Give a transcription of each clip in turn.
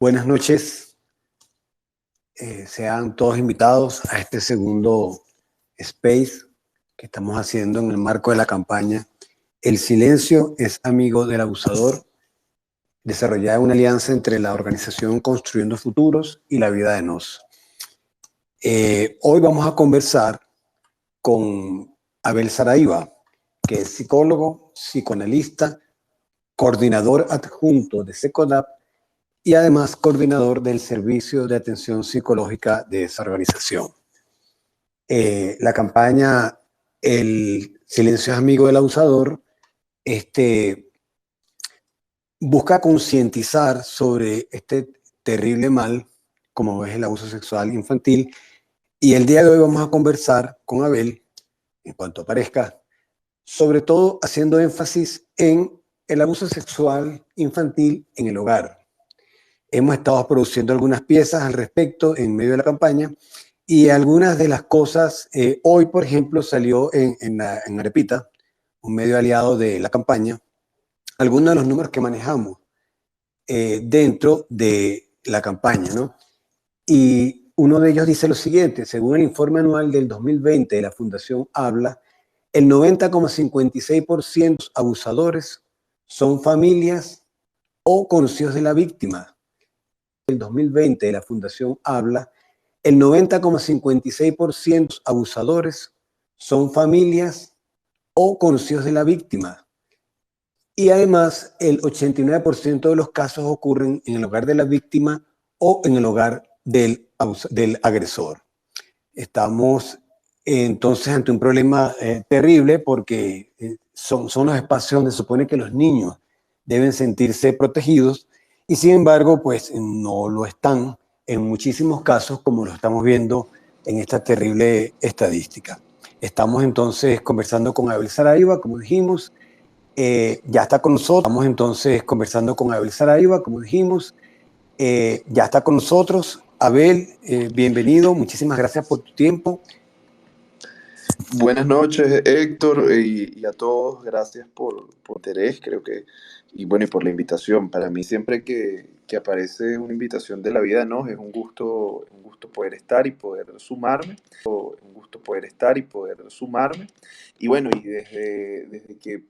Buenas noches, sean todos invitados a este segundo space que estamos haciendo en el marco de la campaña El silencio es amigo del abusador, desarrollada una alianza entre la organización Construyendo Futuros y la Vida de Nos. Hoy vamos a conversar con Abel Saraiva, que es psicólogo, psicoanalista, coordinador adjunto de SECODAP y además coordinador del Servicio de Atención Psicológica de esa organización. La campaña El silencio es amigo del abusador busca concientizar sobre este terrible mal, como es el abuso sexual infantil, y el día de hoy vamos a conversar con Abel, en cuanto aparezca, sobre todo haciendo énfasis en el abuso sexual infantil en el hogar. Hemos estado produciendo algunas piezas al respecto en medio de la campaña y algunas de las cosas, hoy por ejemplo salió en Arepita, un medio aliado de la campaña, algunos de los números que manejamos dentro de la campaña, ¿no? Y uno de ellos dice lo siguiente: según el informe anual del 2020 de la Fundación Habla, el 90,56% abusadores son familias o conocidos de la víctima. El 2020 de la Fundación Habla, el 90,56% abusadores son familias o conocidos de la víctima. Y además, el 89% de los casos ocurren en el hogar de la víctima o en el hogar del agresor. Estamos entonces ante un problema terrible porque son los espacios donde se supone que los niños deben sentirse protegidos y sin embargo pues no lo están en muchísimos casos, como lo estamos viendo en esta terrible estadística. Estamos entonces conversando con Abel Saraiva, como dijimos. Ya está con nosotros. Estamos entonces conversando con Abel Saraiva, como dijimos. Ya está con nosotros. Abel, bienvenido. Muchísimas gracias por tu tiempo. Buenas noches, Héctor, y a todos, gracias por interés, creo que, y bueno, y por la invitación. Para mí siempre que aparece una invitación de la vida, ¿no? Es un gusto poder estar y poder sumarme, y bueno, y desde que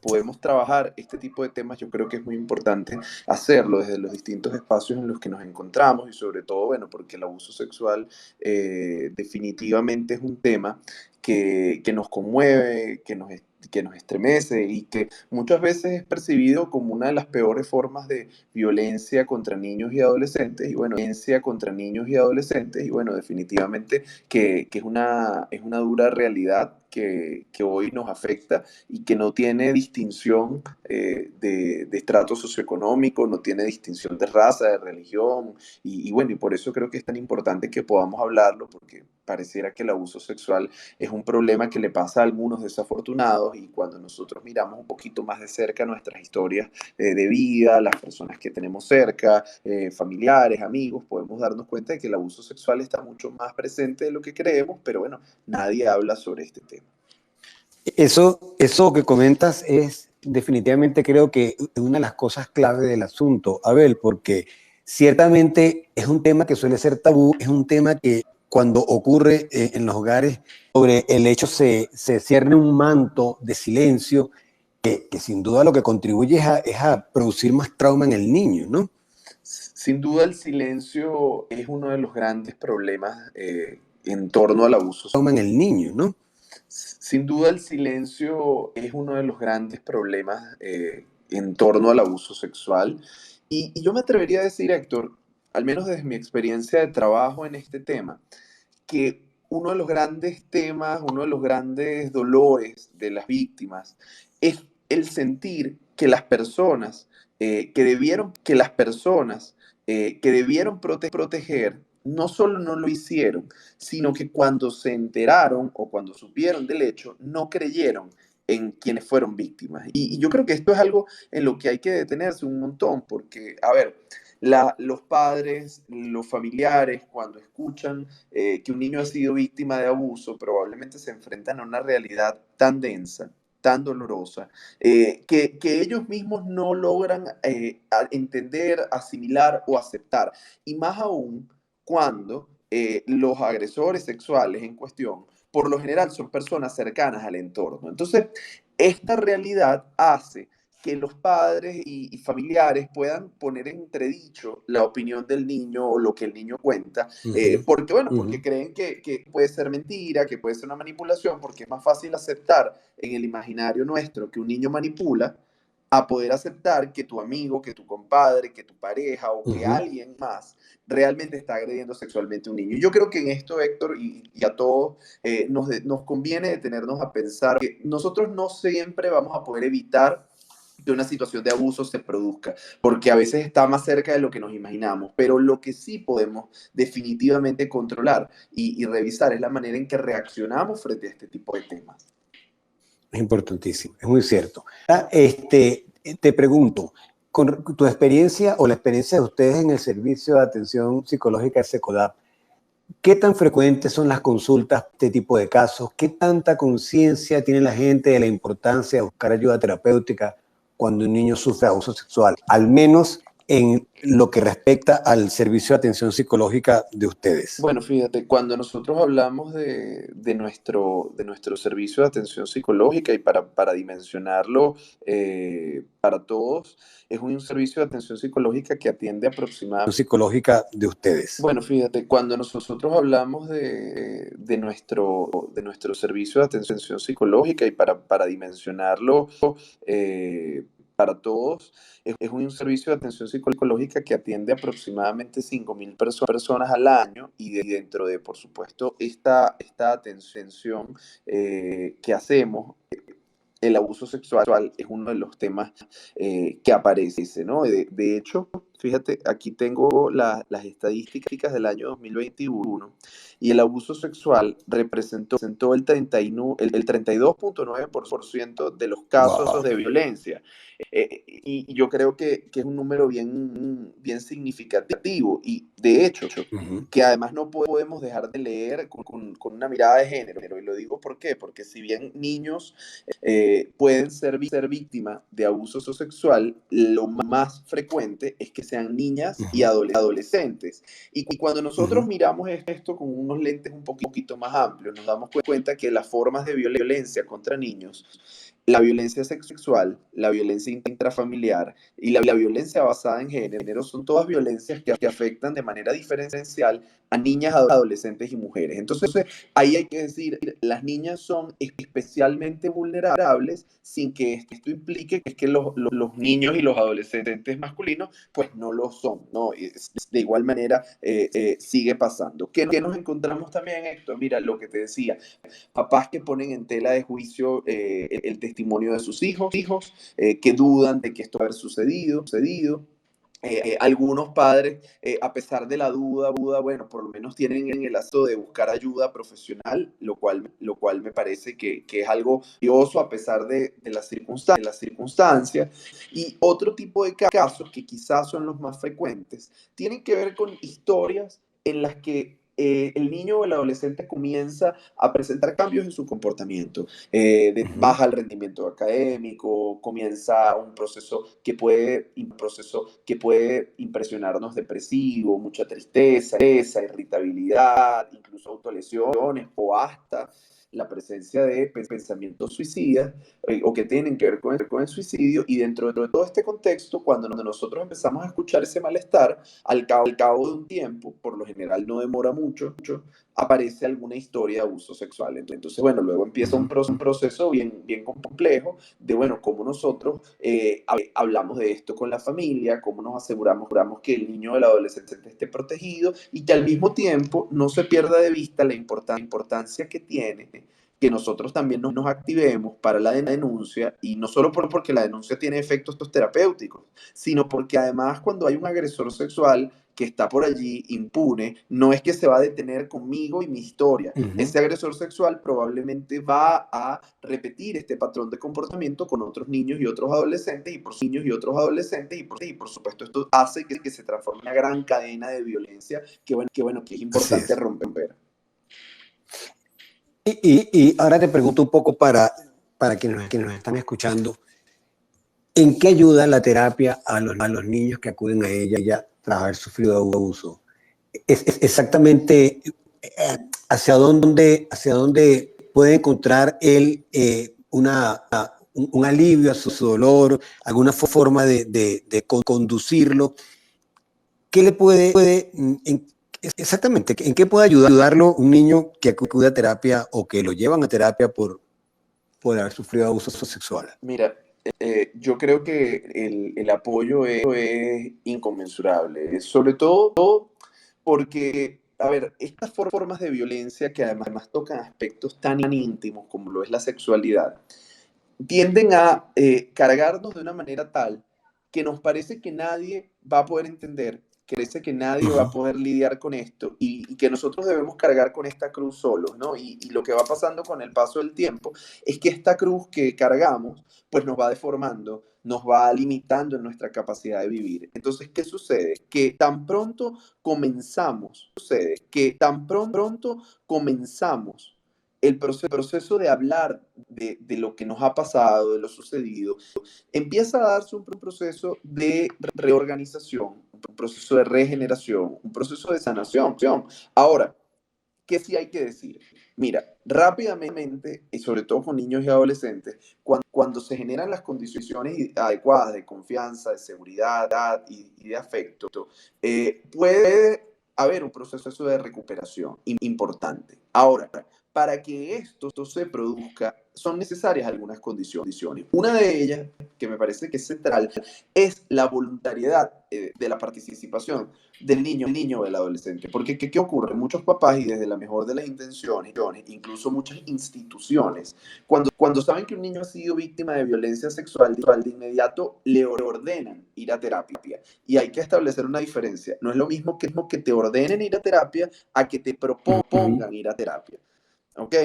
podemos trabajar este tipo de temas, yo creo que es muy importante hacerlo desde los distintos espacios en los que nos encontramos y sobre todo, bueno, porque el abuso sexual definitivamente es un tema que nos conmueve, que nos estremece y que muchas veces es percibido como una de las peores formas de violencia contra niños y adolescentes y bueno, definitivamente que es una dura realidad que hoy nos afecta y que no tiene distinción de estrato socioeconómico, no tiene distinción de raza, de religión, y bueno, y por eso creo que es tan importante que podamos hablarlo, porque pareciera que el abuso sexual es un problema que le pasa a algunos desafortunados, y cuando nosotros miramos un poquito más de cerca nuestras historias de vida, las personas que tenemos cerca, familiares, amigos, podemos darnos cuenta de que el abuso sexual está mucho más presente de lo que creemos, pero bueno, nadie habla sobre este tema. Eso que comentas es definitivamente, creo que una de las cosas clave del asunto, Abel, porque ciertamente es un tema que suele ser tabú, es un tema que cuando ocurre en los hogares, sobre el hecho se cierne un manto de silencio que sin duda lo que contribuye es a producir más trauma en el niño, ¿no? Sin duda el silencio es uno de los grandes problemas en torno al abuso sexual. Trauma en el niño, ¿no? Sin duda el silencio es uno de los grandes problemas en torno al abuso sexual. Y yo me atrevería a decir, Héctor, al menos desde mi experiencia de trabajo en este tema, que uno de los grandes temas, uno de los grandes dolores de las víctimas es el sentir que las personas que debieron proteger no solo no lo hicieron, sino que cuando se enteraron o cuando supieron del hecho, no creyeron en quienes fueron víctimas. Y yo creo que esto es algo en lo que hay que detenerse un montón, porque, a ver, los padres, los familiares, cuando escuchan que un niño ha sido víctima de abuso, probablemente se enfrentan a una realidad tan densa tan dolorosa, que ellos mismos no logran entender, asimilar o aceptar. Y más aún cuando los agresores sexuales en cuestión, por lo general, son personas cercanas al entorno. Entonces, esta realidad hace que los padres y familiares puedan poner en entredicho la opinión del niño o lo que el niño cuenta, porque, bueno, porque creen que puede ser mentira, que puede ser una manipulación, porque es más fácil aceptar en el imaginario nuestro que un niño manipula a poder aceptar que tu amigo, que tu compadre, que tu pareja o que alguien más realmente está agrediendo sexualmente a un niño. Yo creo que en esto, Héctor, y a todos, nos conviene detenernos a pensar que nosotros no siempre vamos a poder evitar que una situación de abuso se produzca, porque a veces está más cerca de lo que nos imaginamos, pero lo que sí podemos definitivamente controlar y revisar es la manera en que reaccionamos frente a este tipo de temas. Es importantísimo, es muy cierto. Te pregunto, con tu experiencia o la experiencia de ustedes en el servicio de atención psicológica de SECODAP, ¿qué tan frecuentes son las consultas de este tipo de casos? ¿Qué tanta conciencia tiene la gente de la importancia de buscar ayuda terapéutica cuando un niño sufre abuso sexual? Al menos en lo que respecta al servicio de atención psicológica de ustedes. Bueno, fíjate, cuando nosotros hablamos de nuestro servicio de atención psicológica y para dimensionarlo para todos, es un servicio de atención psicológica que atiende aproximadamente. Psicológica de ustedes. Bueno, fíjate, cuando nosotros hablamos de nuestro servicio de atención psicológica y para dimensionarlo para todos, es un servicio de atención psicológica que atiende aproximadamente 5.000 personas al año y dentro de, por supuesto, esta atención que hacemos, el abuso sexual es uno de los temas que aparece, ¿no? De hecho, fíjate, aquí tengo las estadísticas del año 2021 y el abuso sexual representó el 32.9% de los casos de violencia. Y yo creo que es un número bien significativo y de hecho que además no podemos dejar de leer con una mirada de género. Y lo digo ¿por qué? Porque si bien niños pueden ser víctimas de abuso sexual, lo más frecuente es que sean niñas y adolescentes. Y cuando nosotros miramos esto con unos lentes un poquito más amplios, nos damos cuenta que las formas de violencia contra niños, la violencia sexual, la violencia intrafamiliar y la violencia basada en género son todas violencias que afectan de manera diferencial a niñas, adolescentes y mujeres. Entonces, ahí hay que decir, las niñas son especialmente vulnerables sin que esto implique que los niños y los adolescentes masculinos pues no lo son, ¿no? De igual manera sigue pasando. ¿Qué nos encontramos también, Héctor? Mira, lo que te decía, papás que ponen en tela de juicio el testimonio de sus hijos que dudan de que esto haber sucedido. Algunos padres, a pesar de la duda, bueno, por lo menos tienen en el acto de buscar ayuda profesional, lo cual me parece que es algo valioso a pesar de las circunstancias. Y otro tipo de casos, que quizás son los más frecuentes, tienen que ver con historias en las que el niño o el adolescente comienza a presentar cambios en su comportamiento. Baja el rendimiento académico, comienza un proceso que puede impresionarnos depresivo, mucha tristeza, irritabilidad, incluso autolesiones o hasta la presencia de pensamientos suicidas o que tienen que ver con el suicidio. Y dentro de todo este contexto, cuando nosotros empezamos a escuchar ese malestar, al cabo de un tiempo, por lo general no demora mucho, aparece alguna historia de abuso sexual. Entonces, bueno, luego empieza un proceso bien complejo de, bueno, cómo nosotros hablamos de esto con la familia, cómo nos aseguramos que el niño o el adolescente esté protegido y que al mismo tiempo no se pierda de vista la importancia que tiene que nosotros también nos activemos para la denuncia, y no solo porque la denuncia tiene efectos terapéuticos, sino porque además cuando hay un agresor sexual que está por allí impune, no es que se va a detener conmigo y mi historia. Ese agresor sexual probablemente va a repetir este patrón de comportamiento con otros niños y otros adolescentes, y por supuesto esto hace que se transforme en una gran cadena de violencia que es importante romper. Y ahora te pregunto un poco para para quienes nos están escuchando, ¿en qué ayuda la terapia a los niños que acuden a ella tras haber sufrido abuso? Es exactamente hacia dónde puede encontrar él un alivio a su dolor, alguna forma de conducirlo. ¿Qué le exactamente, en qué puede ayudarlo un niño que acude a terapia o que lo llevan a terapia por haber sufrido abuso sexual? Mira, yo creo que el apoyo es inconmensurable, sobre todo porque, a ver, estas formas de violencia que además tocan aspectos tan íntimos como lo es la sexualidad, tienden a cargarnos de una manera tal que nos parece que nadie va a poder entender, que parece que nadie va a poder lidiar con esto y que nosotros debemos cargar con esta cruz solos, ¿no? Y lo que va pasando con el paso del tiempo es que esta cruz que cargamos, pues nos va deformando, nos va limitando en nuestra capacidad de vivir. Entonces, ¿qué sucede? Que tan pronto comenzamos el proceso de hablar de lo que nos ha pasado, de lo sucedido, empieza a darse un proceso de reorganización, un proceso de regeneración, un proceso de sanación. Ahora, ¿qué sí hay que decir? Mira, rápidamente, y sobre todo con niños y adolescentes, cuando se generan las condiciones adecuadas de confianza, de seguridad y de afecto, puede haber un proceso de recuperación importante. Ahora, para que esto se produzca, son necesarias algunas condiciones. Una de ellas, que me parece que es central, es la voluntariedad de la participación del niño o del adolescente. Porque, ¿qué ocurre? Muchos papás, y desde la mejor de las intenciones, incluso muchas instituciones, cuando saben que un niño ha sido víctima de violencia sexual, de inmediato le ordenan ir a terapia. Y hay que establecer una diferencia. No es lo mismo que te ordenen ir a terapia a que te propongan ir a terapia. ¿Ok?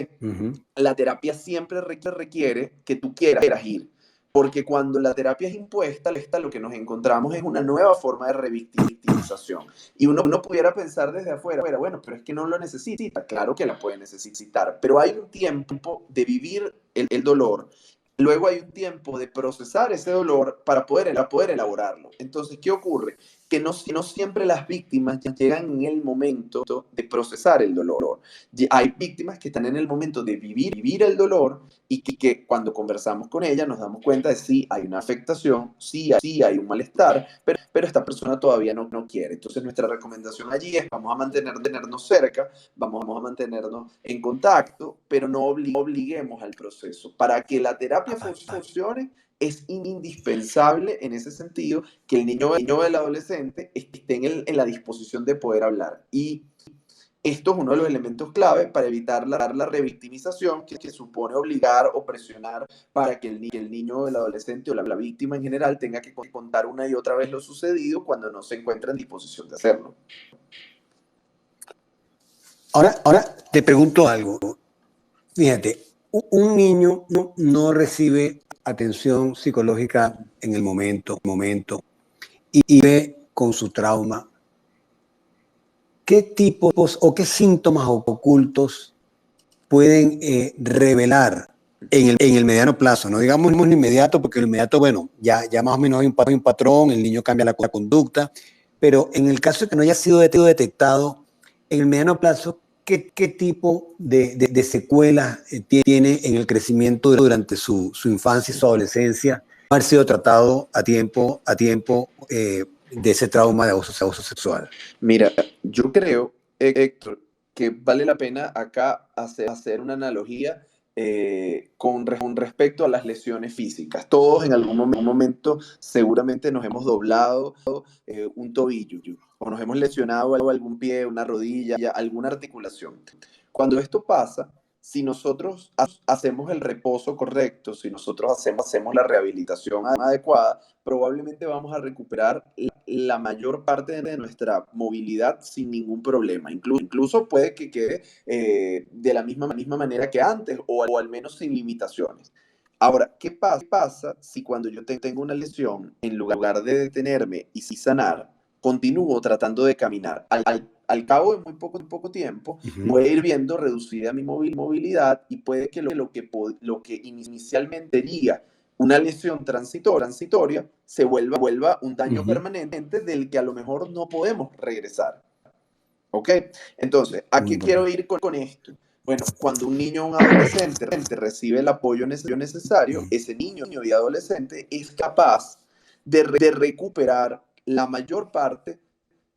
La terapia siempre requiere que tú quieras ir. Porque cuando la terapia es impuesta, lo que nos encontramos es una nueva forma de revictimización. Y uno pudiera pensar desde afuera, bueno, pero es que no lo necesita. Claro que la puede necesitar, pero hay un tiempo de vivir el dolor. Luego hay un tiempo de procesar ese dolor para poder elaborarlo. Entonces, ¿qué ocurre? Que no siempre las víctimas llegan en el momento de procesar el dolor. Hay víctimas que están en el momento de vivir el dolor y que cuando conversamos con ella nos damos cuenta de sí hay una afectación, sí hay un malestar, pero esta persona todavía no quiere. Entonces nuestra recomendación allí es vamos a mantenernos cerca, vamos a mantenernos en contacto, pero no obliguemos al proceso. Para que la terapia funcione, es indispensable en ese sentido que el niño o el adolescente esté en la disposición de poder hablar. Y esto es uno de los elementos clave para evitar la revictimización que supone obligar o presionar para que el niño o el adolescente o la víctima en general tenga que contar una y otra vez lo sucedido cuando no se encuentra en disposición de hacerlo. Ahora te pregunto algo. Fíjate, un niño no recibe atención psicológica en el momento y ve con su trauma. ¿Qué tipos o qué síntomas ocultos pueden revelar en el mediano plazo? No digamos en inmediato, porque en el inmediato, bueno, ya más o menos hay un patrón, el niño cambia la conducta, pero en el caso de que no haya sido detectado, en el mediano plazo, ¿qué tipo de secuelas tiene en el crecimiento durante su infancia y su adolescencia? No haber sido tratado a tiempo de ese trauma de abuso sexual. Mira, yo creo, Héctor, que vale la pena acá hacer una analogía con respecto a las lesiones físicas. Todos en algún momento seguramente nos hemos doblado un tobillo o nos hemos lesionado algún pie, una rodilla, alguna articulación. Cuando esto pasa, si nosotros hacemos el reposo correcto, si nosotros hacemos la rehabilitación adecuada, probablemente vamos a recuperar la mayor parte de nuestra movilidad sin ningún problema. Incluso puede que quede de la misma manera que antes o al menos sin limitaciones. Ahora, ¿qué pasa si cuando yo tengo una lesión, en lugar de detenerme y sanar, continúo tratando de caminar? al cabo de muy poco tiempo, voy a ir viendo reducida mi movilidad y puede que lo que inicialmente sería una lesión transitoria se vuelva un daño permanente del que a lo mejor no podemos regresar. ¿Ok? Entonces, ¿a Muy qué quiero importante. ir con esto? Bueno, cuando un niño o un adolescente recibe el apoyo necesario, ese niño y adolescente es capaz de recuperar la mayor parte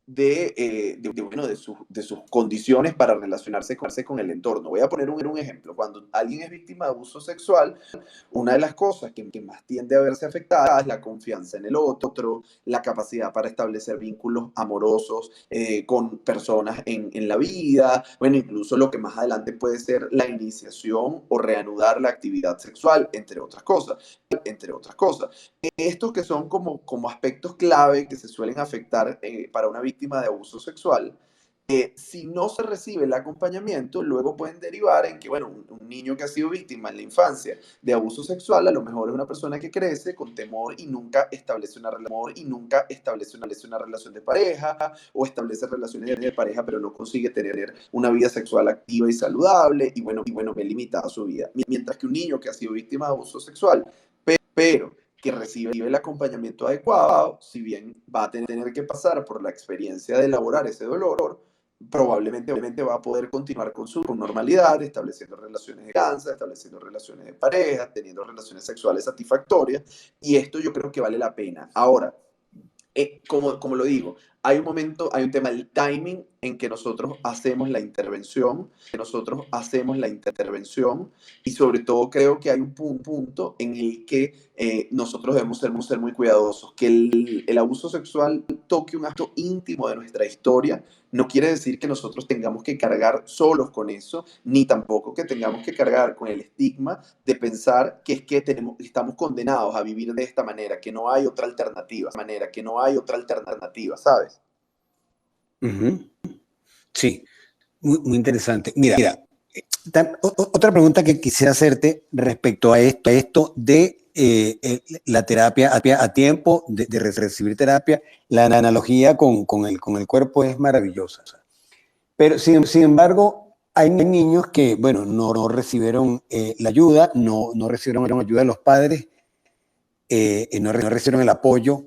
bueno, de sus condiciones para relacionarse con el entorno. Voy a poner un ejemplo. Cuando alguien es víctima de abuso sexual, una de las cosas que más tiende a verse afectada es la confianza en el otro, la capacidad para establecer vínculos amorosos con personas en la vida, bueno, incluso lo que más adelante puede ser la iniciación o reanudar la actividad sexual, entre otras cosas. Estos que son como aspectos clave que se suelen afectar para una víctima de abuso sexual, si no se recibe el acompañamiento, luego pueden derivar en que, bueno, un niño que ha sido víctima en la infancia de abuso sexual, a lo mejor es una persona que crece con temor y nunca establece una relación de pareja, o establece relaciones de pareja, pero no consigue tener una vida sexual activa y saludable, y bueno, ve limitada su vida. Mientras que un niño que ha sido víctima de abuso sexual, pero que recibe el acompañamiento adecuado, si bien va a tener que pasar por la experiencia de elaborar ese dolor, probablemente va a poder continuar con su normalidad, estableciendo relaciones de crianza, estableciendo relaciones de pareja, teniendo relaciones sexuales satisfactorias, y esto yo creo que vale la pena. Ahora, como lo digo, hay un tema del timing en que nosotros hacemos la intervención, y sobre todo creo que hay un punto en el que nosotros debemos ser muy cuidadosos. Que el abuso sexual toque un acto íntimo de nuestra historia no quiere decir que nosotros tengamos que cargar solos con eso, ni tampoco que tengamos que cargar con el estigma de pensar que es que estamos condenados a vivir de esta manera, que no hay otra alternativa, ¿sabes? Ujú. Sí, muy interesante. Mira, otra pregunta que quisiera hacerte respecto a esto de la terapia a tiempo, de recibir terapia, la analogía con el cuerpo es maravillosa. Pero sin embargo, hay niños que, bueno, no recibieron la ayuda, no recibieron ayuda de los padres, no recibieron el apoyo.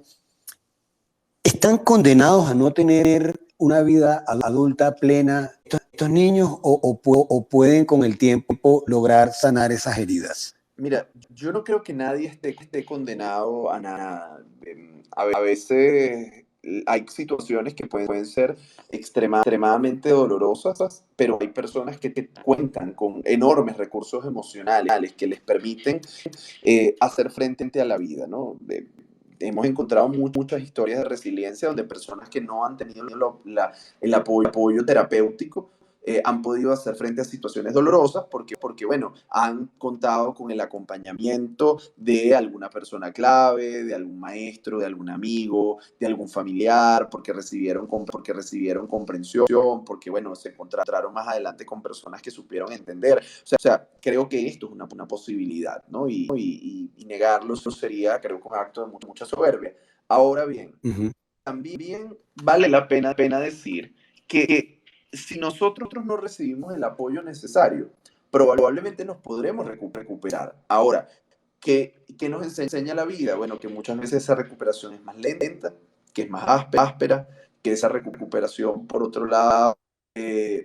¿Están condenados a no tener una vida adulta plena estos niños o pueden con el tiempo lograr sanar esas heridas? Mira, yo no creo que nadie esté condenado a nada. A veces hay situaciones que pueden ser extremadamente dolorosas, pero hay personas que cuentan con enormes recursos emocionales que les permiten hacer frente a la vida, ¿no? Hemos encontrado muchas historias de resiliencia donde personas que no han tenido el apoyo terapéutico han podido hacer frente a situaciones dolorosas porque, bueno, han contado con el acompañamiento de alguna persona clave, de algún maestro, de algún amigo, de algún familiar, porque recibieron comprensión, porque, bueno, se encontraron más adelante con personas que supieron entender. O sea, creo que esto es una posibilidad, ¿no? Y negarlo sería, creo que un acto de mucha soberbia. Ahora bien, Ujú. también vale la pena decir que si nosotros no recibimos el apoyo necesario, probablemente nos podremos recuperar. Ahora, ¿qué nos enseña la vida? Bueno, que muchas veces esa recuperación es más lenta, que es más áspera, que esa recuperación, por otro lado,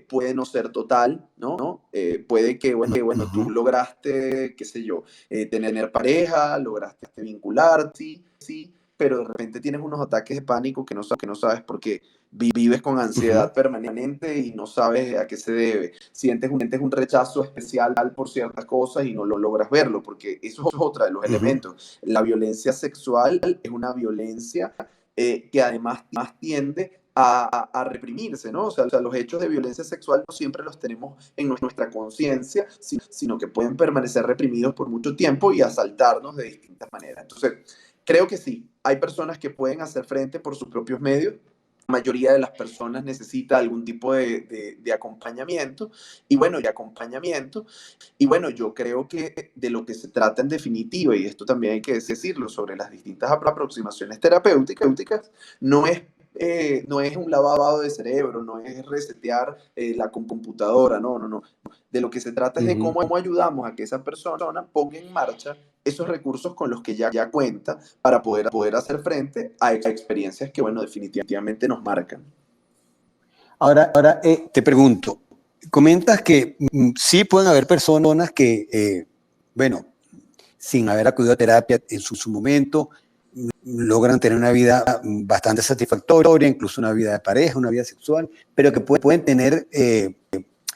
puede no ser total, ¿no? Puede que, bueno, tú Ujú. lograste, qué sé yo, tener pareja, lograste vincularte, sí, pero de repente tienes unos ataques de pánico que no sabes por qué. Vives con Ujú. ansiedad permanente y no sabes a qué se debe. Sientes un rechazo especial por ciertas cosas y no lo logras verlo, porque eso es otro de los Ujú. elementos. La violencia sexual es una violencia que además más tiende a reprimirse, ¿no? O sea, los hechos de violencia sexual no siempre los tenemos en nuestra conciencia, sino que pueden permanecer reprimidos por mucho tiempo y asaltarnos de distintas maneras. Entonces, creo que sí, hay personas que pueden hacer frente por sus propios medios. La mayoría de las personas necesita algún tipo de acompañamiento y bueno, yo creo que de lo que se trata en definitiva, y esto también hay que decirlo sobre las distintas aproximaciones terapéuticas, no es no es un lavado de cerebro, no es resetear la computadora, no. De lo que se trata es de cómo ayudamos a que esa persona ponga en marcha esos recursos con los que ya cuenta para poder hacer frente a experiencias que, bueno, definitivamente nos marcan. Ahora te pregunto, comentas que sí pueden haber personas que, bueno, sin haber acudido a terapia en su momento, logran tener una vida bastante satisfactoria, incluso una vida de pareja, una vida sexual, pero que pueden tener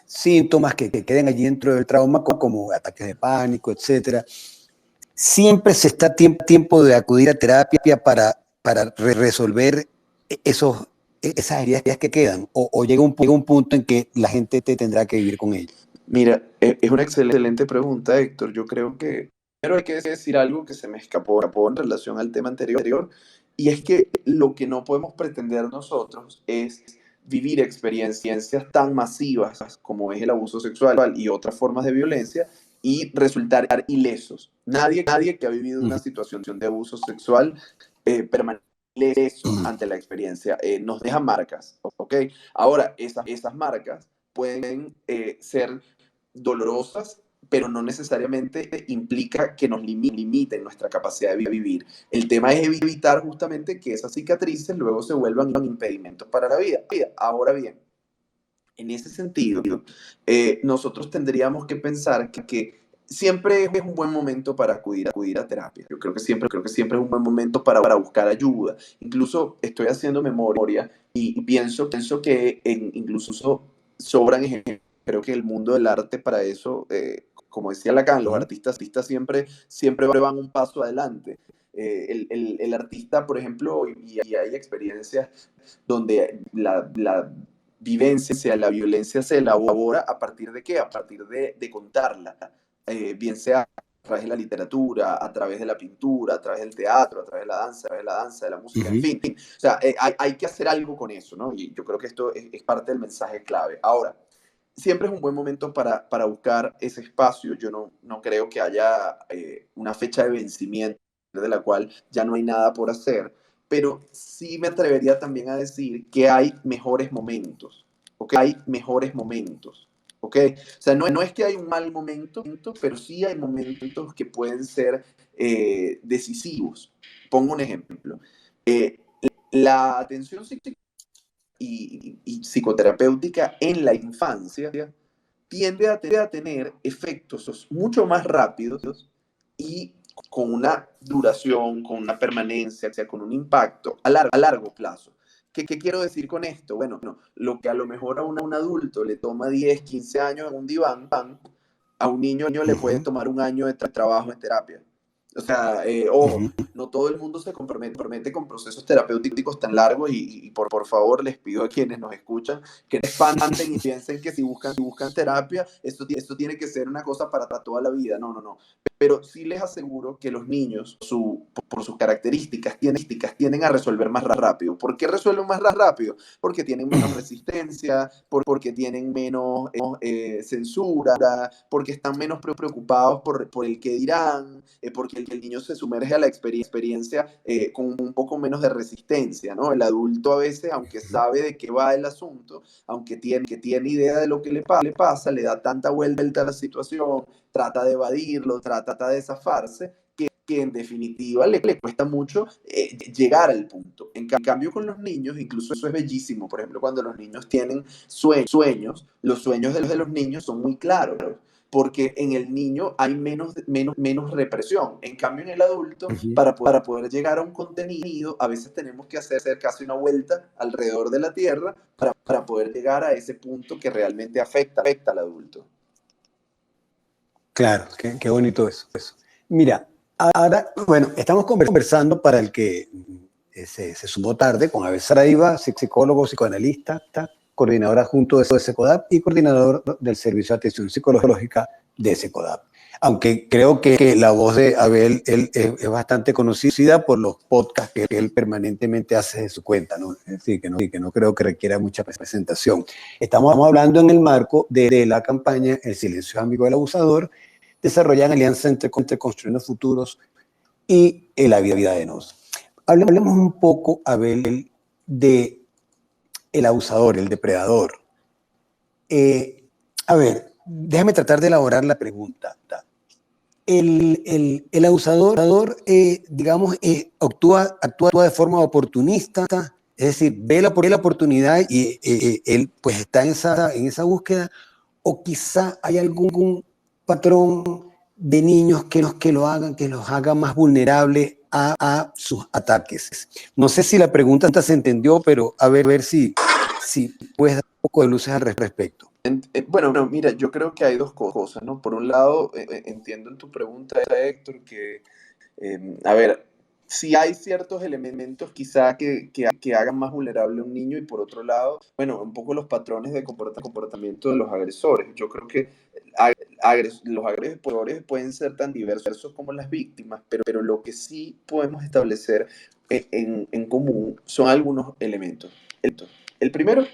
síntomas que queden allí dentro del trauma, como ataques de pánico, etcétera. Siempre se está tiempo de acudir a terapia para resolver esas heridas que quedan, o llega un punto en que la gente te tendrá que vivir con ellas. Mira, es una excelente pregunta, Héctor. Yo creo que primero hay que decir algo que se me escapó en relación al tema anterior, y es que lo que no podemos pretender nosotros es vivir experiencias tan masivas como es el abuso sexual y otras formas de violencia y resultar ilesos. Nadie que ha vivido una situación de abuso sexual permanece ileso ante la experiencia. Nos deja marcas, ¿ok? Ahora, esas marcas pueden ser dolorosas, pero no necesariamente implica que nos limiten nuestra capacidad de vivir. El tema es evitar justamente que esas cicatrices luego se vuelvan impedimentos para la vida. Ahora bien, en ese sentido, nosotros tendríamos que pensar que siempre es un buen momento para acudir a terapia. Yo creo que siempre es un buen momento para buscar ayuda. Incluso estoy haciendo memoria y pienso que incluso sobran ejemplos. Creo que el mundo del arte para eso, como decía Lacan, los artistas siempre van un paso adelante. El artista, por ejemplo, y hay experiencias donde la vivencia, la violencia se elabora a partir de qué? A partir de contarla, bien sea a través de la literatura, a través de la pintura, a través del teatro, a través de la danza, de la música, en fin. O sea, hay que hacer algo con eso, ¿no? Y yo creo que esto es parte del mensaje clave. Ahora, siempre es un buen momento para buscar ese espacio. Yo no creo que haya una fecha de vencimiento de la cual ya no hay nada por hacer, pero sí me atrevería también a decir que hay mejores momentos, ¿ok? Hay mejores momentos, ¿ok? O sea, no es que hay un mal momento, pero sí hay momentos que pueden ser decisivos. Pongo un ejemplo. La atención psicológica y psicoterapéutica en la infancia tiende a tener efectos mucho más rápidos y con una duración, con una permanencia, o sea, con un impacto a largo plazo. ¿Qué quiero decir con esto? Bueno, lo que a lo mejor a un adulto le toma 10, 15 años en un diván, a un niño le puede tomar un año de trabajo en terapia. O sea, ojo, no todo el mundo se compromete con procesos terapéuticos tan largos y por favor les pido a quienes nos escuchan que no espanten y piensen que si buscan terapia, esto tiene que ser una cosa para toda la vida. No. Pero sí les aseguro que los niños, por sus características, tienden a resolver más rápido. ¿Por qué resuelven más rápido? Porque tienen menos resistencia, porque tienen menos censura, porque están menos preocupados por el que dirán, porque el niño se sumerge a la experiencia con un poco menos de resistencia, ¿no? El adulto a veces, aunque sabe de qué va el asunto, aunque tiene idea de lo que le pasa, le da tanta vuelta a la situación, trata de evadirlo, trata de zafarse, que en definitiva le cuesta mucho llegar al punto. En cambio con los niños, incluso eso es bellísimo, por ejemplo, cuando los niños tienen sueños, los sueños de los niños son muy claros, porque en el niño hay menos represión. En cambio, en el adulto, para poder llegar a un contenido, a veces tenemos que hacer casi una vuelta alrededor de la Tierra para poder llegar a ese punto que realmente afecta al adulto. Claro, qué bonito eso. Mira, ahora, bueno, estamos conversando para el que se sumó tarde con Abel Saraiva, psicólogo, psicoanalista, coordinador adjunto de SECODAP y coordinador del Servicio de Atención Psicológica de SECODAP. Aunque creo que la voz de Abel él es bastante conocida por los podcasts que él permanentemente hace de su cuenta, ¿no? Es decir, que no creo que requiera mucha presentación. Estamos hablando en el marco de la campaña El silencio es amigo del abusador, desarrollada en alianza entre Construyendo Futuros y La Vida de Nos. Hablemos un poco, Abel, de el abusador, el depredador. A ver, déjame tratar de elaborar la pregunta. El abusador, digamos, actúa de forma oportunista, es decir, ve la oportunidad y él pues está en esa búsqueda, o quizá hay algún patrón de niños que los haga más vulnerables a sus ataques. No sé si la pregunta se entendió, pero a ver si puedes dar un poco de luces al respecto. Bueno, no, mira, yo creo que hay dos cosas, ¿no? Por un lado, entiendo en tu pregunta, Héctor, que, a ver, si hay ciertos elementos quizá que hagan más vulnerable a un niño y por otro lado, bueno, un poco los patrones de comportamiento de los agresores. Yo creo que los agresores pueden ser tan diversos como las víctimas, pero lo que sí podemos establecer en común son algunos elementos. El primero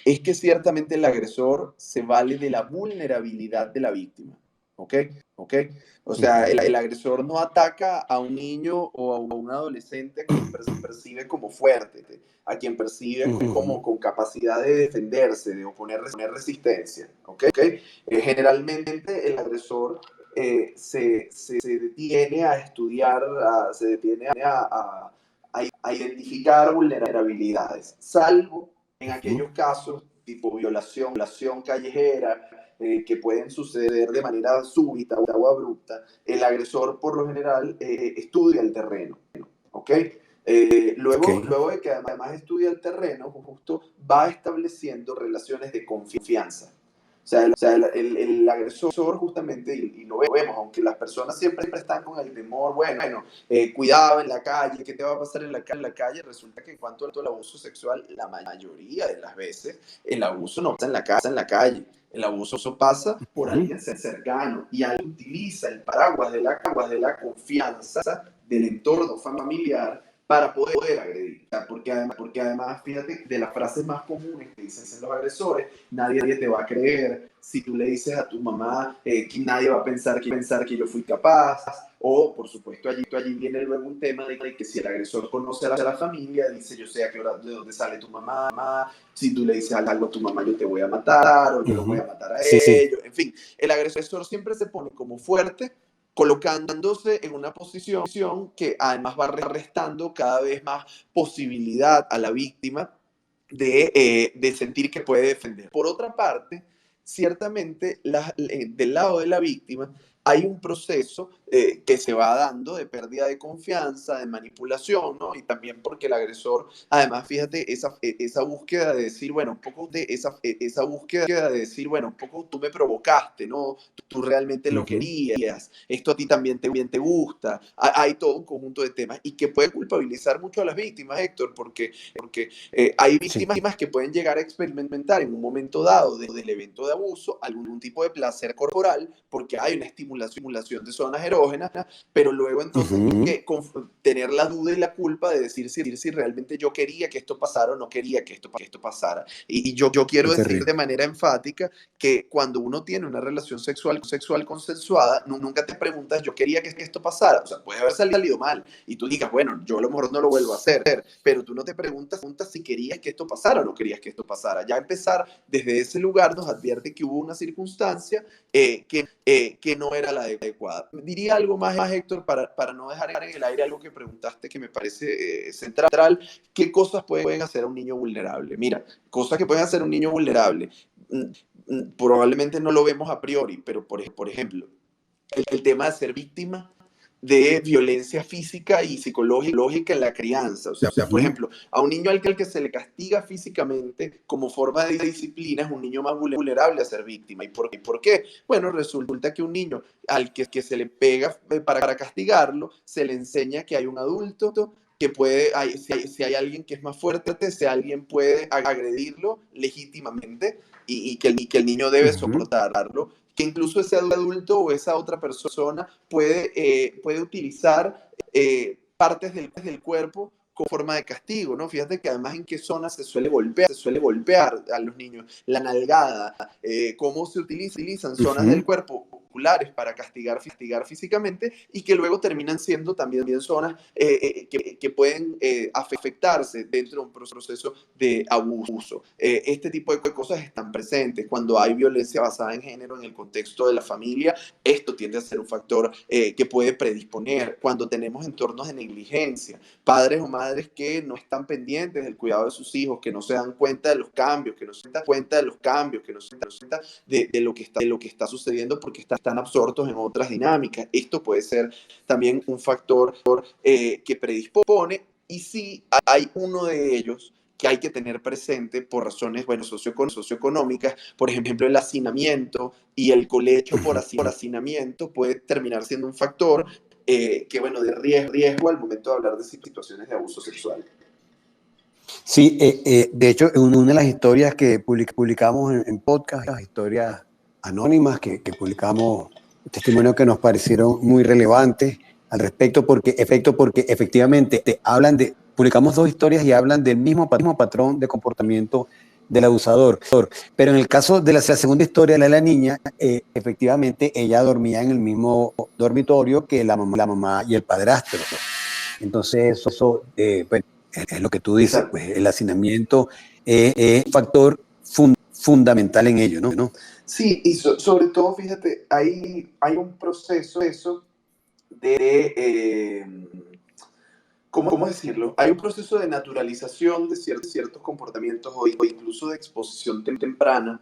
es que ciertamente el agresor se vale de la vulnerabilidad de la víctima. ¿Ok? ¿Ok? O sea, el agresor no ataca a un niño o a un adolescente a quien percibe como fuerte, a quien percibe como con capacidad de defenderse, de oponer resistencia. ¿Ok? Generalmente el agresor se detiene a estudiar, se detiene a identificar vulnerabilidades, salvo en aquellos casos tipo violación callejera, que pueden suceder de manera súbita o abrupta, el agresor por lo general estudia el terreno. ¿Ok? Luego de que además estudia el terreno, justo va estableciendo relaciones de confianza. O sea, el agresor justamente, y lo vemos, aunque las personas siempre están con el temor, bueno, cuidado en la calle, ¿qué te va a pasar en la calle? Resulta que en cuanto al abuso sexual, la mayoría de las veces, el abuso no pasa en la calle. El abuso pasa por alguien cercano y alguien utiliza el paraguas de la confianza del entorno familiar para poder agredir. O sea, porque además, fíjate, de las frases más comunes que dicen los agresores, nadie te va a creer. Si tú le dices a tu mamá, que nadie va a pensar que yo fui capaz. O, por supuesto, allí viene luego un tema de que si el agresor conoce a la familia, dice, yo sé de dónde sale tu mamá. Si tú le dices algo a tu mamá, yo te voy a matar, o yo los voy a matar a ellos. En fin, el agresor siempre se pone como fuerte, colocándose en una posición que además va restando cada vez más posibilidad a la víctima de sentir que puede defender. Por otra parte, ciertamente del lado de la víctima hay un proceso que se va dando de pérdida de confianza, de manipulación, ¿no? Y también porque el agresor, además, fíjate, esa búsqueda de decir, bueno, un poco de esa búsqueda de decir, bueno, un poco tú me provocaste, ¿no? Tú realmente lo querías, esto a ti también te gusta. Hay todo un conjunto de temas y que puede culpabilizar mucho a las víctimas, Héctor, porque hay víctimas que pueden llegar a experimentar en un momento dado del evento de abuso algún tipo de placer corporal porque hay una estimulación de zonas erógenas, pero luego entonces que tener la duda y la culpa de decir si realmente yo quería que esto pasara o no quería que esto pasara. Y yo quiero decir de manera enfática que cuando uno tiene una relación sexual consensuada, nunca te preguntas, yo quería que esto pasara. O sea, puede haber salido mal y tú digas, bueno, yo a lo mejor no lo vuelvo a hacer, pero tú no te preguntas si querías que esto pasara o no querías que esto pasara. Ya empezar desde ese lugar nos advierte que hubo una circunstancia que no era la adecuada. Diría algo más, Héctor, para no dejar en el aire algo que preguntaste que me parece central. ¿Qué cosas pueden hacer a un niño vulnerable? Mira, cosas que pueden hacer a un niño vulnerable. Probablemente no lo vemos a priori, pero por ejemplo, el tema de ser víctima de violencia física y psicológica en la crianza. O sea, por ejemplo, a un niño al que se le castiga físicamente como forma de disciplina es un niño más vulnerable a ser víctima. ¿Y por qué? Bueno, resulta que un niño al que se le pega para castigarlo, se le enseña que hay un adulto que puede, si hay alguien que es más fuerte, si alguien puede agredirlo legítimamente y que el niño debe soportarlo, que incluso ese adulto o esa otra persona puede utilizar partes del cuerpo como forma de castigo, ¿no? Fíjate que además en qué zona se suele golpear a los niños, la nalgada, cómo se utilizan zonas del cuerpo particulares para castigar físicamente y que luego terminan siendo también zonas que pueden afectarse dentro de un proceso de abuso. Este tipo de cosas están presentes cuando hay violencia basada en género en el contexto de la familia. Esto tiende a ser un factor que puede predisponer cuando tenemos entornos de negligencia, padres o madres que no están pendientes del cuidado de sus hijos, que no se dan cuenta de los cambios, que no se dan cuenta de los cambios, que no se dan cuenta de lo que está sucediendo porque están absortos en otras dinámicas. Esto puede ser también un factor que predispone, y sí hay uno de ellos que hay que tener presente por razones, bueno, socioeconómicas. Por ejemplo, el hacinamiento y el colecho por hacinamiento puede terminar siendo un factor que, bueno, de riesgo al momento de hablar de situaciones de abuso sexual. Sí, de hecho, una de las historias que publicamos en podcast, las historias anónimas que publicamos, testimonios que nos parecieron muy relevantes al respecto, porque efectivamente publicamos dos historias y hablan del mismo patrón de comportamiento del abusador. Pero en el caso de la segunda historia, la de la niña, efectivamente ella dormía en el mismo dormitorio que la mamá y el padrastro. Entonces, eso pues, es lo que tú dices, pues el hacinamiento es un factor fundamental en ello, ¿no? Sí, y sobre todo, fíjate, hay un proceso de, ¿cómo decirlo? Hay un proceso de naturalización de ciertos comportamientos o incluso de exposición temprana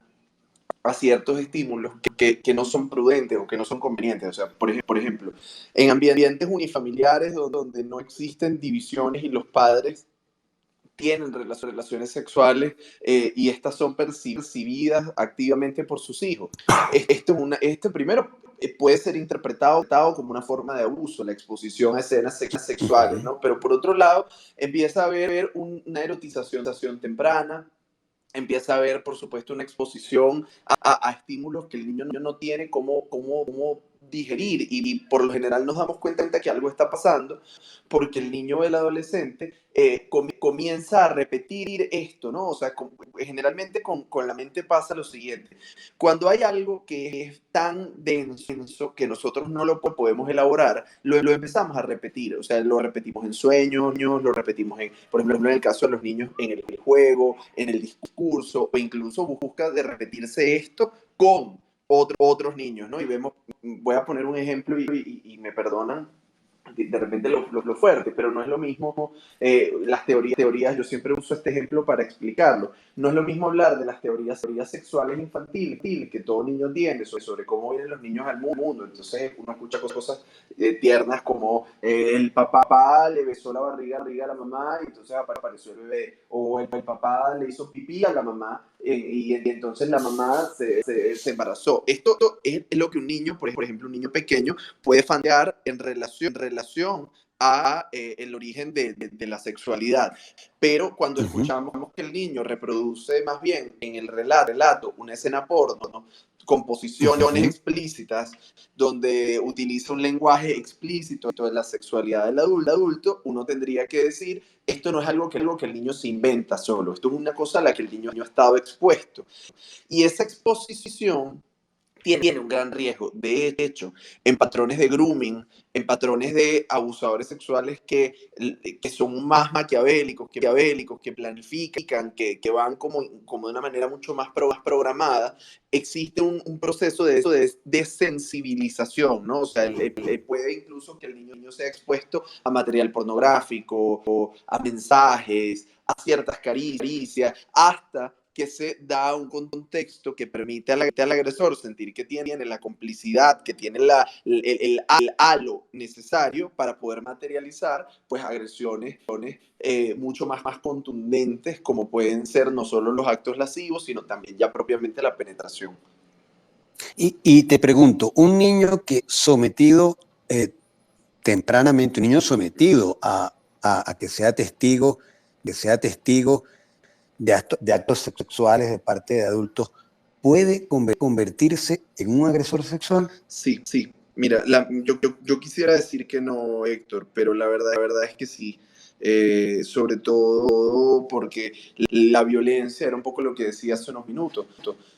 a ciertos estímulos que no son prudentes o que no son convenientes. O sea, por ejemplo, en ambientes unifamiliares donde no existen divisiones y los padres tienen relaciones sexuales y estas son percibidas activamente por sus hijos. Este primero puede ser interpretado como una forma de abuso, la exposición a escenas sexuales, ¿no? Pero por otro lado, empieza a haber una erotización temprana, empieza a haber, por supuesto, una exposición a estímulos que el niño no tiene cómo digerir, y por lo general nos damos cuenta que algo está pasando porque el niño o el adolescente comienza a repetir esto, ¿no? O sea, generalmente con la mente pasa lo siguiente: cuando hay algo que es tan denso que nosotros no lo podemos elaborar, lo empezamos a repetir. O sea, lo repetimos en sueños, lo repetimos por ejemplo, en el caso de los niños, en el juego, en el discurso, o incluso busca de repetirse esto con otros niños, ¿no? Y vemos, voy a poner un ejemplo y me perdonan de repente lo fuerte, pero no es lo mismo las teorías, yo siempre uso este ejemplo para explicarlo. No es lo mismo hablar de las teorías sexuales infantiles que todo niño tiene, sobre cómo vienen los niños al mundo. Entonces uno escucha cosas tiernas como el papá le besó la barriga a la mamá y entonces apareció el bebé, o el papá le hizo pipí a la mamá y entonces la mamá se embarazó. Esto es lo que un niño, por ejemplo, un niño pequeño, puede fantasear en relación a el origen de la sexualidad. Pero cuando escuchamos que el niño reproduce más bien en el relato una escena porno, ¿no?, con posiciones explícitas, donde utiliza un lenguaje explícito de la sexualidad del adulto, uno tendría que decir: esto no es algo que el niño se inventa solo, esto es una cosa a la que el niño ha estado expuesto. Y esa exposición tiene un gran riesgo. De hecho, en patrones de grooming, en patrones de abusadores sexuales que son más maquiavélicos, que planifican, que van como de una manera mucho más programada, existe un proceso de desensibilización, ¿no? O sea, puede incluso que el niño sea expuesto a material pornográfico, o a mensajes, a ciertas caricias, hasta que se da un contexto que permite al agresor sentir que tiene la complicidad, que tiene el halo necesario para poder materializar pues agresiones mucho más contundentes, como pueden ser no solo los actos lascivos, sino también ya propiamente la penetración. Y te pregunto, un niño que sometido tempranamente, un niño sometido a que sea testigo de actos sexuales de parte de adultos, ¿puede convertirse en un agresor sexual? Sí. Mira, yo quisiera decir que no, Héctor, pero la verdad es que sí. Sobre todo porque la violencia, era un poco lo que decía hace unos minutos,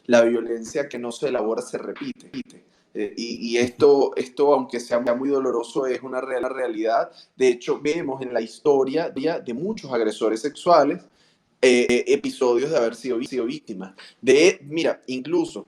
la violencia que no se elabora se repite. Y esto, aunque sea muy doloroso, es una realidad. De hecho, vemos en la historia de muchos agresores sexuales episodios de haber sido víctimas. Mira, incluso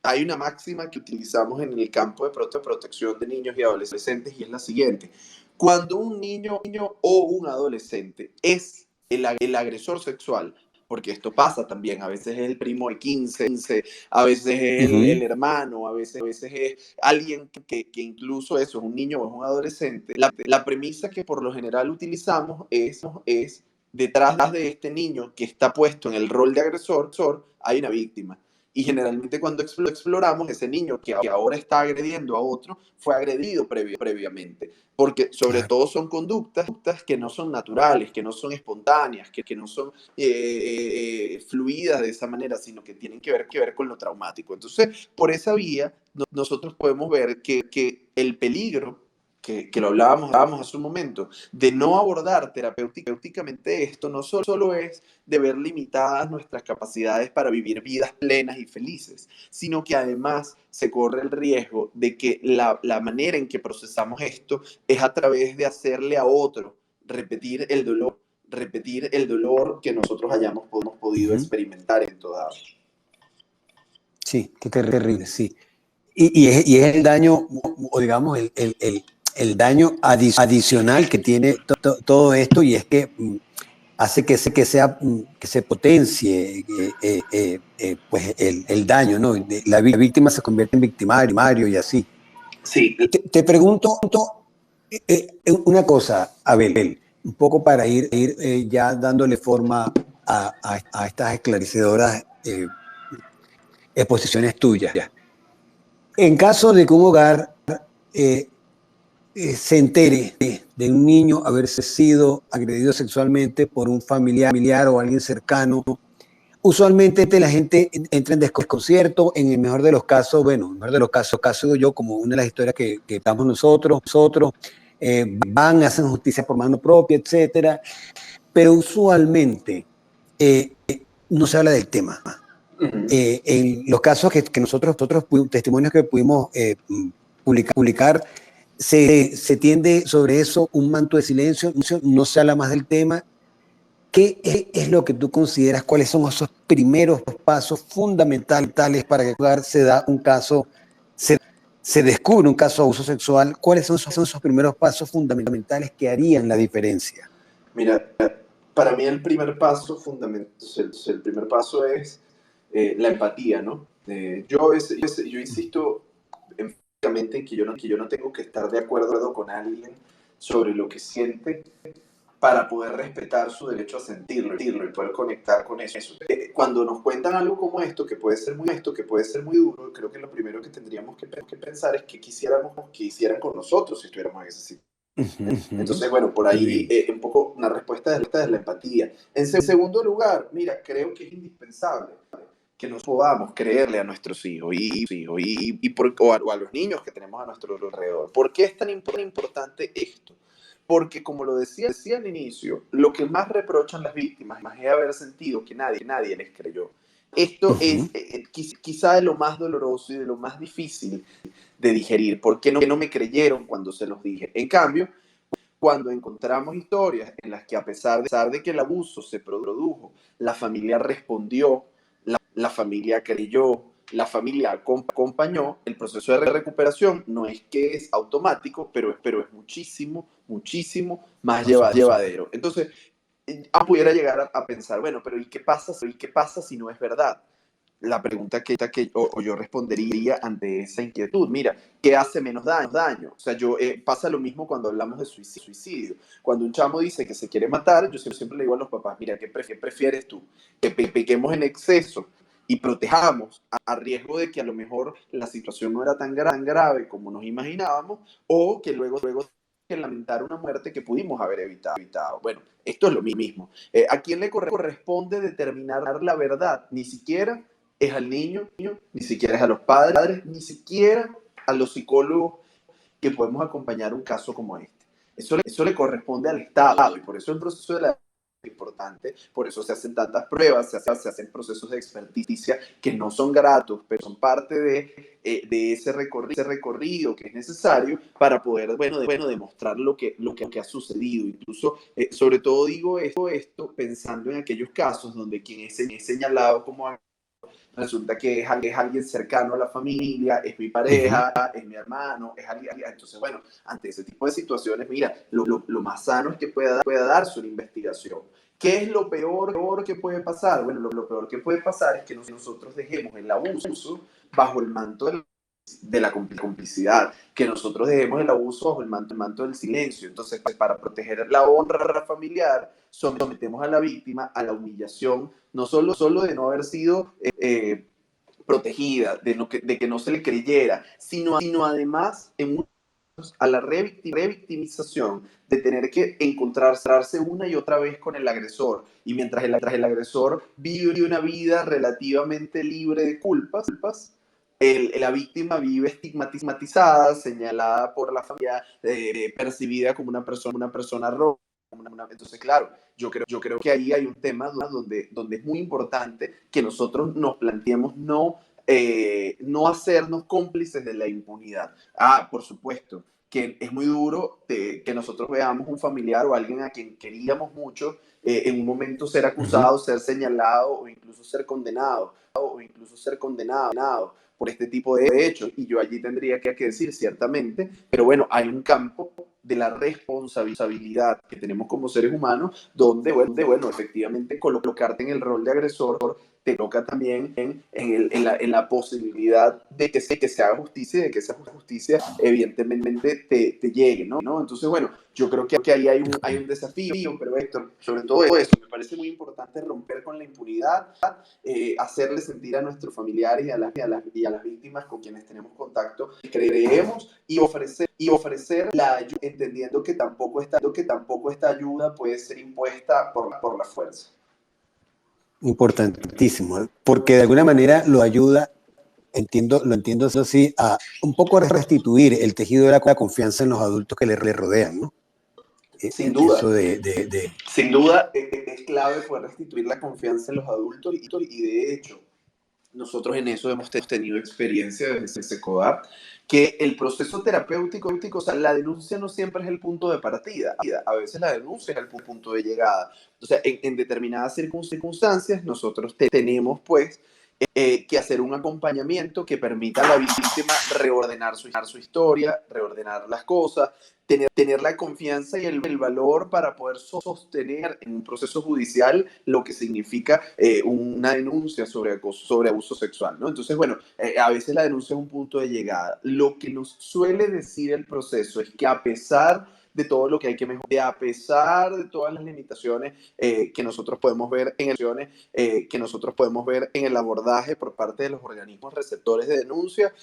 hay una máxima que utilizamos en el campo de protección de niños y adolescentes y es la siguiente. Cuando un niño o un adolescente es el agresor sexual, porque esto pasa también, a veces es el primo de 15, a veces es el hermano, a veces es alguien que incluso eso es un niño o es un adolescente. La premisa que por lo general utilizamos es detrás de este niño que está puesto en el rol de agresor, hay una víctima. Y generalmente cuando exploramos, ese niño que ahora está agrediendo a otro fue agredido previamente. Porque sobre todo son conductas que no son naturales, que no son espontáneas, que no son fluidas de esa manera, sino que tienen que ver con lo traumático. Entonces, por esa vía, nosotros podemos ver que el peligro que lo hablábamos hace un momento, de no abordar terapéuticamente esto, no solo es de ver limitadas nuestras capacidades para vivir vidas plenas y felices, sino que además se corre el riesgo de que la manera en que procesamos esto es a través de hacerle a otro repetir el dolor que nosotros hayamos podido experimentar en toda. Sí, qué terrible, sí. Y es el daño, o digamos, el daño adicional que tiene todo esto, y es que hace que se potencie pues el daño, ¿no? La víctima se convierte en victimario y así. Sí. Te pregunto una cosa, Abel, un poco para ir ya dándole forma a estas esclarecedoras exposiciones tuyas. En caso de que un hogar eh, se entere de un niño haberse sido agredido sexualmente por un familiar o alguien cercano, usualmente la gente entra en desconcierto. En el mejor de los casos, bueno, en el mejor de los caso yo, como una de las historias que estamos nosotros, van, hacen justicia por mano propia, etcétera, pero usualmente no se habla del tema. En los casos que nosotros testimonios que pudimos publicar, se tiende sobre eso un manto de silencio, no se habla más del tema. ¿Qué es lo que tú consideras? ¿Cuáles son esos primeros pasos fundamentales para que se da un caso, se descubre un caso de abuso sexual? ¿Cuáles son esos primeros pasos fundamentales que harían la diferencia? Mira, para mí el primer paso fundamental, el primer paso es la empatía, ¿no? Yo insisto enfáticamente en que yo no tengo que estar de acuerdo con alguien sobre lo que siente para poder respetar su derecho a sentirlo y poder conectar con eso. Cuando nos cuentan algo como esto, que puede ser muy duro, creo que lo primero que tendríamos que pensar es que quisiéramos que hicieran con nosotros si estuviéramos en esa situación. Entonces, bueno, por ahí un poco una respuesta de esta es la empatía. En segundo lugar, mira, creo que es indispensable que nos podamos creerle a nuestros hijos o a los niños que tenemos a nuestro alrededor. ¿Por qué es tan importante esto? Porque, como lo decía al inicio, lo que más reprochan las víctimas es haber sentido que nadie les creyó. Esto es quizá de lo más doloroso y de lo más difícil de digerir. ¿Por qué no me creyeron cuando se los dije? En cambio, cuando encontramos historias en las que a pesar de que el abuso se produjo, la familia respondió, la familia creyó, la familia acompañó, el proceso de recuperación no es que es automático, pero es muchísimo más llevadero. Entonces, pudiera llegar a pensar, bueno, pero ¿y qué pasa si no es verdad? La pregunta o yo respondería ante esa inquietud, mira, ¿qué hace menos daño? O sea, pasa lo mismo cuando hablamos de suicidio. Cuando un chamo dice que se quiere matar, yo siempre le digo a los papás, mira, ¿qué prefieres tú? Que pequemos en exceso y protejamos a riesgo de que a lo mejor la situación no era tan grave como nos imaginábamos, o que luego que lamentar una muerte que pudimos haber evitado. Bueno, esto es lo mismo. ¿A quién le corresponde determinar la verdad? Ni siquiera es al niño, ni siquiera es a los padres, ni siquiera a los psicólogos que podemos acompañar un caso como este. Eso le corresponde al Estado, y por eso el proceso de la importante, por eso se hacen tantas pruebas, se hacen procesos de experticia que no son gratos, pero son parte de ese recorrido que es necesario para poder, demostrar lo que ha sucedido. Incluso, sobre todo digo esto pensando en aquellos casos donde quien es señalado como resulta que es alguien cercano a la familia, es mi pareja, es mi hermano, es alguien. Entonces, bueno, ante ese tipo de situaciones, mira, lo más sano es que pueda darse una investigación. ¿Qué es lo peor que puede pasar? Bueno, lo peor que puede pasar es que nosotros dejemos el abuso bajo el manto de la complicidad, que nosotros dejemos el abuso bajo el manto del silencio. Entonces, pues, para proteger la honra familiar, sometemos a la víctima a la humillación, no solo de no haber sido protegida, de que no se le creyera, sino además en muchos a la revictimización de tener que encontrarse una y otra vez con el agresor. Y mientras el agresor vive una vida relativamente libre de culpas, la víctima vive estigmatizada, señalada por la familia, percibida como una persona roja. Entonces, claro, yo creo que ahí hay un tema donde es muy importante que nosotros nos planteemos no hacernos cómplices de la impunidad. Por supuesto, que es muy duro que nosotros veamos un familiar o alguien a quien queríamos mucho en un momento ser acusado, ser señalado o incluso ser condenado por este tipo de hechos. Y yo allí tendría que decir, ciertamente, pero bueno, hay un campo de la responsabilidad que tenemos como seres humanos, donde, efectivamente colocarte en el rol de agresor te toca también en la posibilidad de que se haga justicia y de que esa justicia evidentemente te llegue, ¿no? Entonces, bueno, yo creo que ahí hay un desafío, pero Héctor, sobre todo eso, me parece muy importante romper con la impunidad, hacerle sentir a nuestros familiares y a las víctimas con quienes tenemos contacto que creemos y ofrecer la ayuda, entendiendo que tampoco esta ayuda puede ser impuesta por la fuerza. Importantísimo, porque de alguna manera lo ayuda, lo entiendo así, a un poco restituir el tejido de la confianza en los adultos que le rodean, ¿no? Sin duda. Eso Sin duda es clave poder restituir la confianza en los adultos y de hecho, nosotros en eso hemos tenido experiencia desde SECODAP, que el proceso terapéutico, o sea, la denuncia no siempre es el punto de partida, a veces la denuncia es el punto de llegada. O sea, en determinadas circunstancias nosotros tenemos pues que hacer un acompañamiento que permita a la víctima reordenar su historia, reordenar las cosas, tener la confianza y el valor para poder sostener en un proceso judicial lo que significa una denuncia sobre abuso sexual, ¿no? Entonces, bueno, a veces la denuncia es un punto de llegada. Lo que nos suele decir el proceso es que a pesar de todo lo que hay que mejorar, a pesar de todas las limitaciones que nosotros podemos ver en el abordaje por parte de los organismos receptores de denuncia,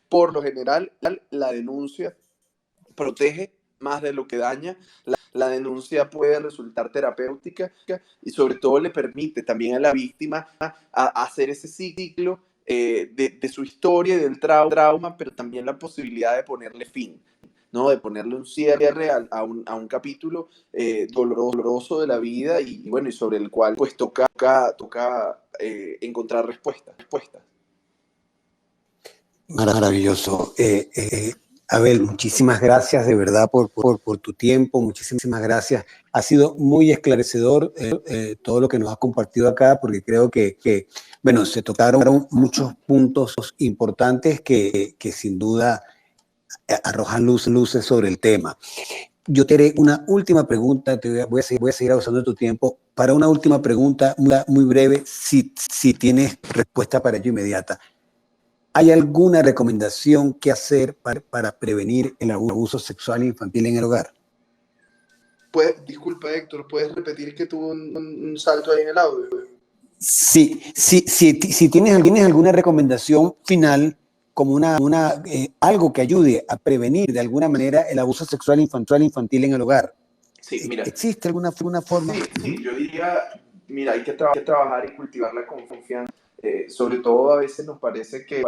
por lo general la denuncia protege más de lo que daña. La denuncia puede resultar terapéutica y sobre todo le permite también a la víctima hacer ese ciclo de su historia y del trauma, pero también la posibilidad de ponerle fin, ¿no? De ponerle un cierre real a un capítulo doloroso de la vida y bueno, y sobre el cual pues toca encontrar respuestas. maravilloso. Abel, muchísimas gracias de verdad por tu tiempo, muchísimas gracias. Ha sido muy esclarecedor todo lo que nos has compartido acá, porque creo que bueno, se tocaron muchos puntos importantes que sin duda arrojan luces sobre el tema. Yo te haré una última pregunta, voy a seguir abusando de tu tiempo. Para una última pregunta muy breve, si tienes respuesta para ello inmediata. ¿Hay alguna recomendación que hacer para prevenir el abuso sexual infantil en el hogar? Disculpa, Héctor, ¿puedes repetir que tuvo un salto ahí en el audio? Sí, si tienes alguna recomendación final, como algo que ayude a prevenir de alguna manera el abuso sexual infantil en el hogar. Sí, mira. ¿Existe alguna forma? Sí, yo diría, mira, hay que trabajar y cultivar la confianza. Sobre todo a veces nos parece que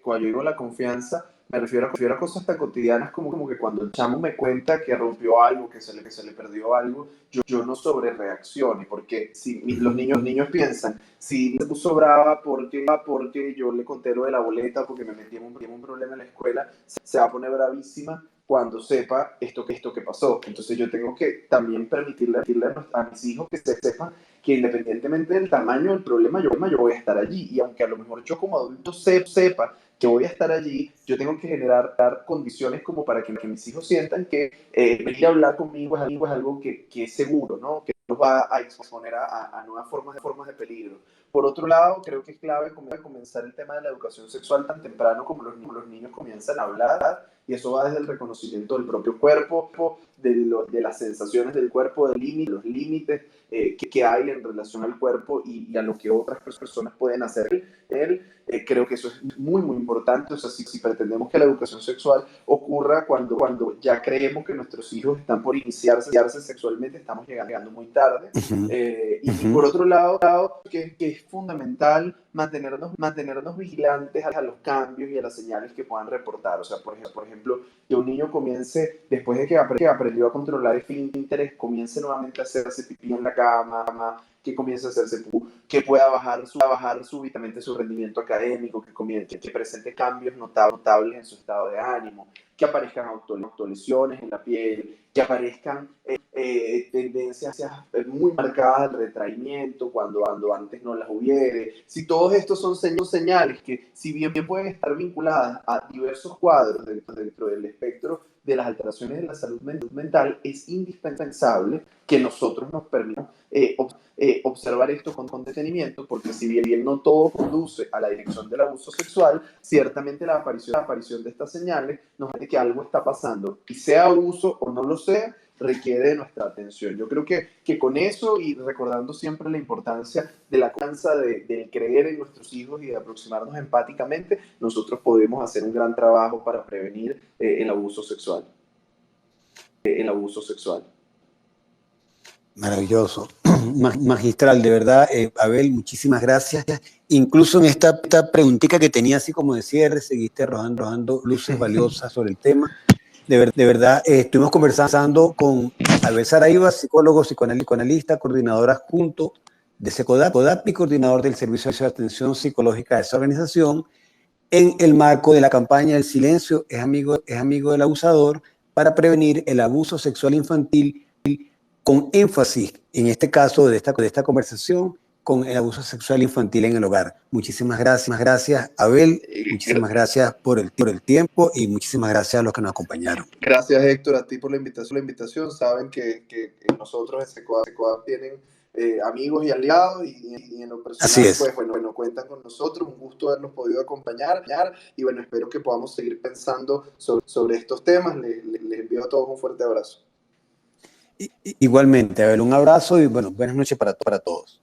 cuando yo digo la confianza, Me refiero a cosas tan cotidianas como que cuando el chamo me cuenta que rompió algo, que se le perdió algo, yo no sobre reaccione, porque si los Ujú. niños piensan, si se puso brava porque yo le conté lo de la boleta, porque me metí en un problema en la escuela, se va a poner bravísima cuando sepa esto que pasó. Entonces yo tengo que también permitirle a mis hijos que se sepan que independientemente del tamaño del problema, yo voy a estar allí. Y aunque a lo mejor yo como adulto sepa que voy a estar allí, yo tengo que generar dar condiciones como para que mis hijos sientan que venir a hablar conmigo es algo que es seguro, ¿no? Que nos va a exponer a nuevas formas de peligro. Por otro lado, creo que es clave comenzar el tema de la educación sexual tan temprano como los niños comienzan a hablar, y eso va desde el reconocimiento del propio cuerpo, de las sensaciones del cuerpo, de los límites que hay en relación al cuerpo y a lo que otras personas pueden hacer. Creo que eso es muy, muy importante. O sea, si pretendemos que la educación sexual ocurra cuando ya creemos que nuestros hijos están por iniciarse sexualmente, estamos llegando muy tarde. Ujú. Y por otro lado, que es fundamental mantenernos vigilantes a los cambios y a las señales que puedan reportar. O sea, por ejemplo, que un niño comience, después de que aprendió a controlar el interés, comience nuevamente a hacerse pipí en la cama, que comience a hacerse pupú, que pueda bajar súbitamente su rendimiento académico, que presente cambios notables en su estado de ánimo, que aparezcan autolesiones en la piel, que aparezcan tendencias muy marcadas al retraimiento cuando antes no las hubiere. Si todos estos son señales que, si bien pueden estar vinculadas a diversos cuadros dentro del espectro de las alteraciones de la salud mental, es indispensable que nosotros nos permitamos observar esto con detenimiento, porque si bien no todo conduce a la dirección del abuso sexual, ciertamente la aparición de estas señales nos dice que algo está pasando, y sea abuso o no lo sea, requiere de nuestra atención. Yo creo que con eso, y recordando siempre la importancia de la confianza, de creer en nuestros hijos y de aproximarnos empáticamente, nosotros podemos hacer un gran trabajo para prevenir el abuso sexual. El abuso sexual. Maravilloso, magistral, de verdad, Abel, muchísimas gracias. Incluso en esta preguntita que tenía así como de cierre, seguiste arrojando luces valiosas sobre el tema. De verdad, estuvimos conversando con Abel Saraiva, psicólogo, psicoanalista, coordinador adjunto de SECODAP y coordinador del Servicio de Atención Psicológica de esa organización, en el marco de la campaña El silencio es amigo del abusador, para prevenir el abuso sexual infantil, con énfasis, en este caso de esta conversación, con el abuso sexual infantil en el hogar. Muchísimas gracias, Abel, muchísimas gracias por el tiempo y muchísimas gracias a los que nos acompañaron. Gracias, Héctor, a ti por la invitación. Saben que nosotros en SECODAP tienen amigos y aliados, y en lo Así personal, es. pues bueno, cuentan con nosotros. Un gusto habernos podido acompañar, y bueno, espero que podamos seguir pensando sobre estos temas. Les envío a todos un fuerte abrazo. Igualmente, Abel, un abrazo y bueno, buenas noches para todos.